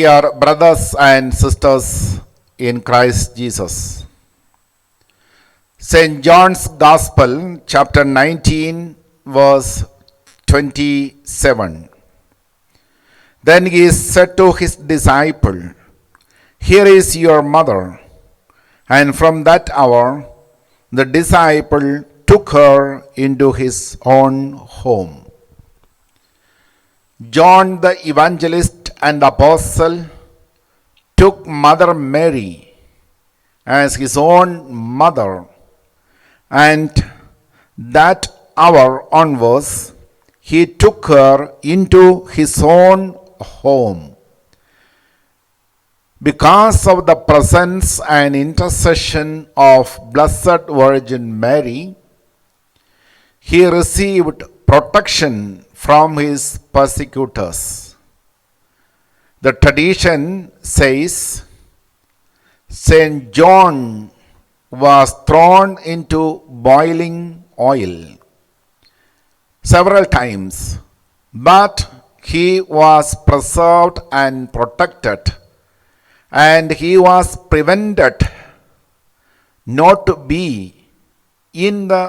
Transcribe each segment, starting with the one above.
Dear brothers and sisters in Christ Jesus, St. John's Gospel, chapter 19, verse 27. Then he said to his disciple, "Here is your mother." And from that hour, the disciple took her into his own home. John the evangelist and apostle took Mother Mary as his own mother, and that hour onwards he took her into his own home. Because of the presence and intercession of Blessed Virgin Mary, he received protection from his persecutors. The tradition says St. John was thrown into boiling oil several times, but he was preserved and protected, and he was prevented not to be in the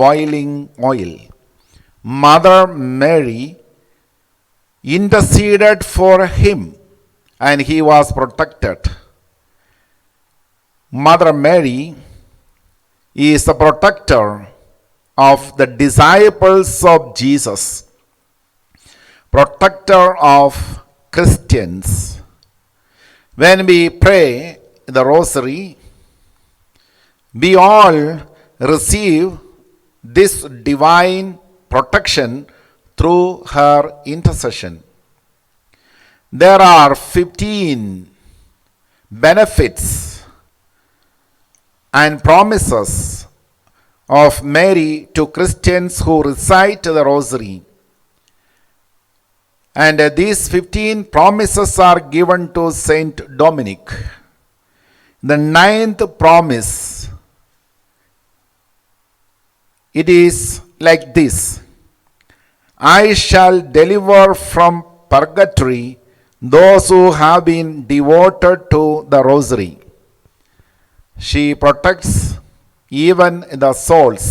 boiling oil. Mother Mary interceded for him, and he was protected. Mother Mary is the protector of the disciples of Jesus, protector of Christians. When we pray the Rosary, we all receive this divine protection through her intercession. There are 15 benefits and promises of Mary to Christians who recite the Rosary. And these 15 promises are given to Saint Dominic. The 9th promise, it is like this: I shall deliver from purgatory those who have been devoted to the Rosary. She protects even the souls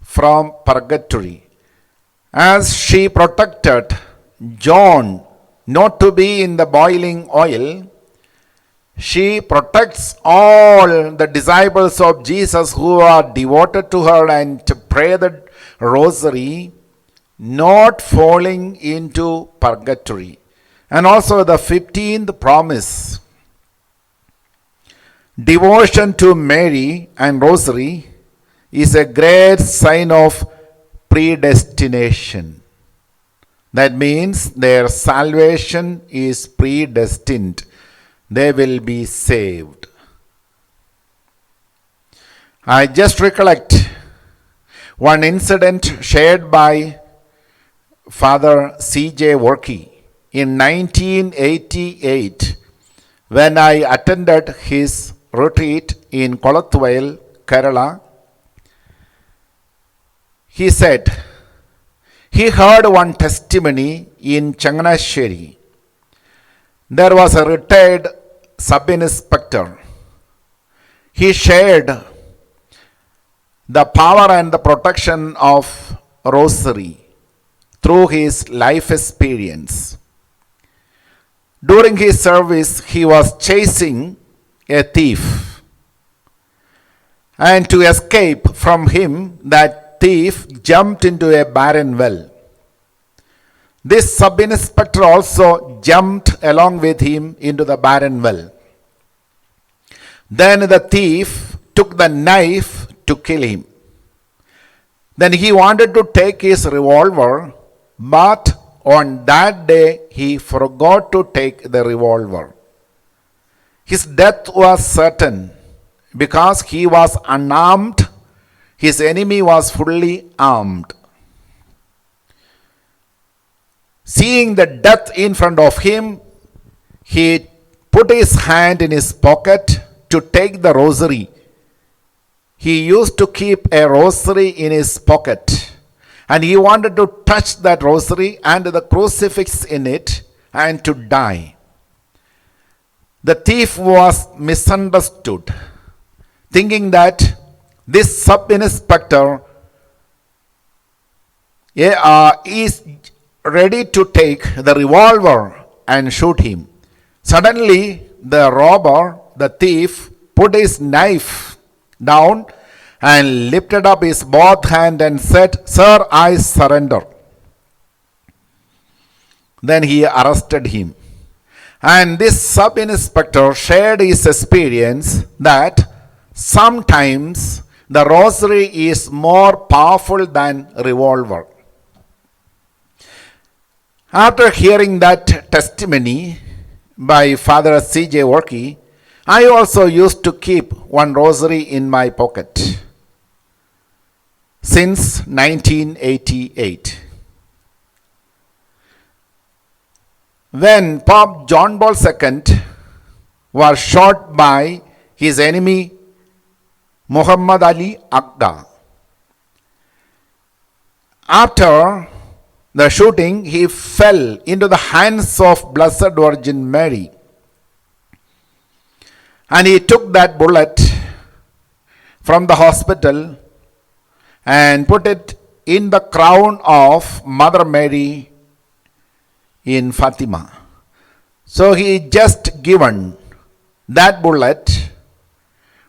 from purgatory. As she protected John not to be in the boiling oil, she protects all the disciples of Jesus who are devoted to her and to pray the Rosary, not falling into purgatory. And also the 15th promise, devotion to Mary and Rosary is a great sign of predestination. That means their salvation is predestined. They will be saved. I just recollect one incident shared by Father C.J. Workey in 1988 when I attended his retreat in Kolathuvail, Kerala. He said he heard one testimony in Changanasheri. There was a retired sub-inspector. He shared the power and the protection of Rosary through his life experience. During his service, he was chasing a thief, and to escape from him, that thief jumped into a barren well. This sub-inspector also jumped along with him into the barren well. Then the thief took the knife to kill him. Then he wanted to take his revolver, but on that day he forgot to take the revolver. His death was certain because he was unarmed. His enemy was fully armed. Seeing the death in front of him, he put his hand in his pocket to take the rosary. He used to keep a rosary in his pocket, and he wanted to touch that rosary and the crucifix in it, and to die. The thief was misunderstood, thinking that this sub-inspector is ready to take the revolver and shoot him. Suddenly, the robber, the thief, put his knife down and lifted up his both hand and said, "Sir, I surrender." Then he arrested him. And this sub-inspector shared his experience that sometimes the rosary is more powerful than revolver. After hearing that testimony by Father C.J. Workey, I also used to keep one rosary in my pocket since 1988. When Pope John Paul II was shot by his enemy Muhammad Ali Agha, after the shooting, he fell into the hands of Blessed Virgin Mary. And he took that bullet from the hospital and put it in the crown of Mother Mary in Fatima. So he just given that bullet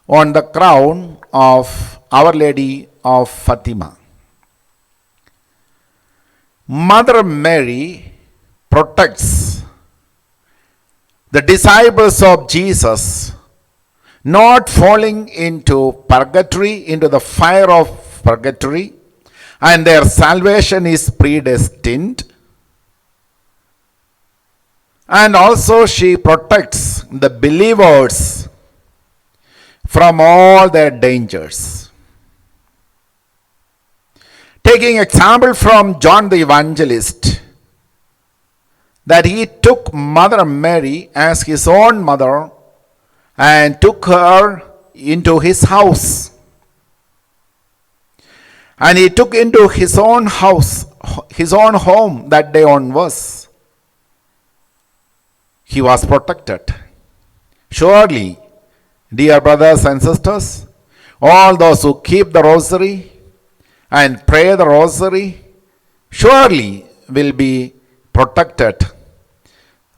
on the crown of Our Lady of Fatima. Mother Mary protects the disciples of Jesus not falling into purgatory, into the fire of purgatory, and their salvation is predestined. And also she protects the believers from all their dangers. Taking example from John the Evangelist, that he took Mother Mary as his own mother and took her into his house. And he took into his own house, his own home that day onwards. He was protected. Surely, dear brothers and sisters, all those who keep the rosary and pray the rosary surely will be protected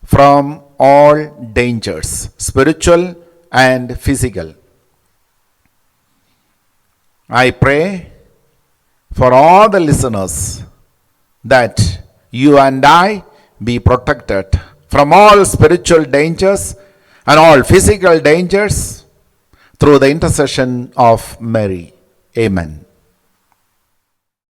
from all dangers, spiritual and physical. I pray for all the listeners that you and I be protected from all spiritual dangers and all physical dangers through the intercession of Mary. Amen.